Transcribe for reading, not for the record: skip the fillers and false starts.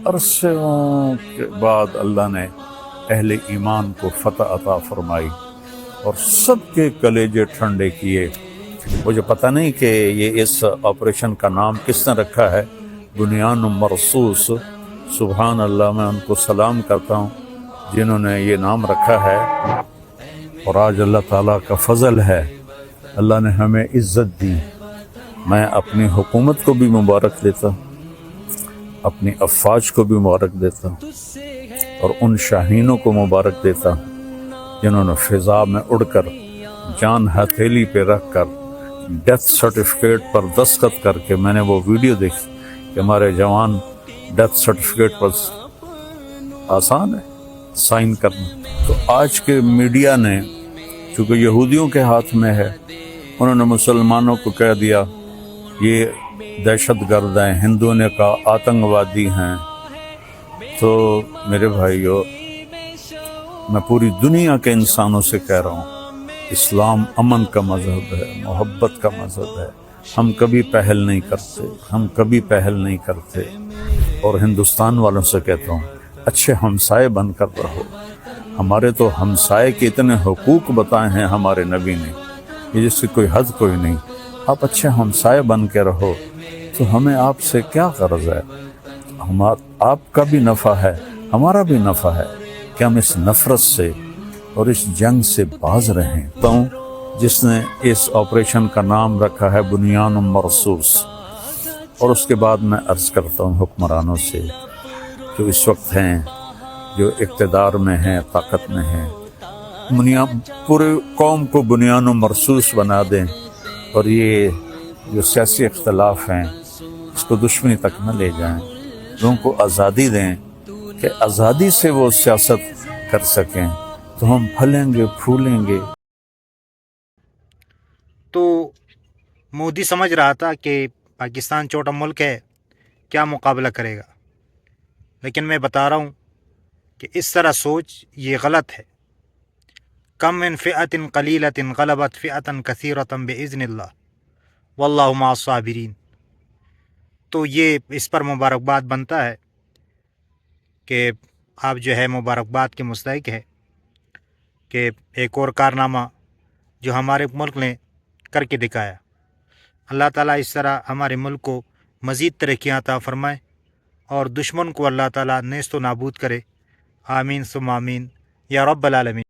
عرصوں کے بعد اللہ نے اہل ایمان کو فتح عطا فرمائی اور سب کے کلیجے ٹھنڈے کیے۔ مجھے پتہ نہیں کہ یہ اس آپریشن کا نام کس نے رکھا ہے، بنیان مرصوص، سبحان اللہ، میں ان کو سلام کرتا ہوں جنہوں نے یہ نام رکھا ہے۔ اور آج اللہ تعالیٰ کا فضل ہے، اللہ نے ہمیں عزت دی۔ میں اپنی حکومت کو بھی مبارک دیتا ہوں، اپنی افواج کو بھی مبارک دیتا ہوں، اور ان شاہینوں کو مبارک دیتا ہوں جنہوں نے فضا میں اڑ کر جان ہتھیلی پہ رکھ کر ڈیتھ سرٹیفکیٹ پر دستخط کر کے، میں نے وہ ویڈیو دیکھی کہ ہمارے جوان ڈیتھ سرٹیفکیٹ پر آسان ہے سائن کرنا۔ تو آج کے میڈیا نے، چونکہ یہودیوں کے ہاتھ میں ہے، انہوں نے مسلمانوں کو کہہ دیا یہ دہشت گرد ہیں، ہندوؤں نے کہا آتنکوادی ہیں۔ تو میرے بھائیو، میں پوری دنیا کے انسانوں سے کہہ رہا ہوں، اسلام امن کا مذہب ہے، محبت کا مذہب ہے۔ ہم کبھی پہل نہیں کرتے، ہم کبھی پہل نہیں کرتے۔ اور ہندوستان والوں سے کہتا ہوں، اچھے ہمسائے بن کر رہو۔ ہمارے تو ہمسائے کے اتنے حقوق بتائے ہیں ہمارے نبی نے، یہ جس کی کوئی حد کوئی نہیں۔ آپ اچھے ہمسائے بن کے رہو تو ہمیں آپ سے کیا غرض ہے؟ آپ کا بھی نفع ہے، ہمارا بھی نفع ہے کہ ہم اس نفرت سے اور اس جنگ سے باز رہیں۔ تو جس نے اس آپریشن کا نام رکھا ہے بنیان مرصوص۔ اور اس کے بعد میں عرض کرتا ہوں حکمرانوں سے جو اس وقت ہیں، جو اقتدار میں ہیں، طاقت میں ہیں، پورے قوم کو بنیان مرصوص بنا دیں، اور یہ جو سیاسی اختلاف ہیں اس کو دشمنی تک نہ لے جائیں۔ لوگوں کو آزادی دیں کہ آزادی سے وہ سیاست کر سکیں، تو ہم پھلیں گے، پھولیں گے۔ تو مودی سمجھ رہا تھا کہ پاکستان چھوٹا ملک ہے، کیا مقابلہ کرے گا، لیکن میں بتا رہا ہوں کہ اس طرح سوچ یہ غلط ہے۔ کم من فئۃ قلیلۃ غلبت فئۃ کثیرۃ باذن اللہ واللہ مع الصابرین۔ تو یہ اس پر مبارکباد بنتا ہے کہ آپ جو ہے مبارکباد کے مستحق ہے کہ ایک اور کارنامہ جو ہمارے ملک نے کر کے دکھایا۔ اللہ تعالیٰ اس طرح ہمارے ملک کو مزید ترقیاں عطا فرمائے اور دشمن کو اللہ تعالیٰ نیست و نابود کرے۔ آمین ثم آمین یا رب العالمین۔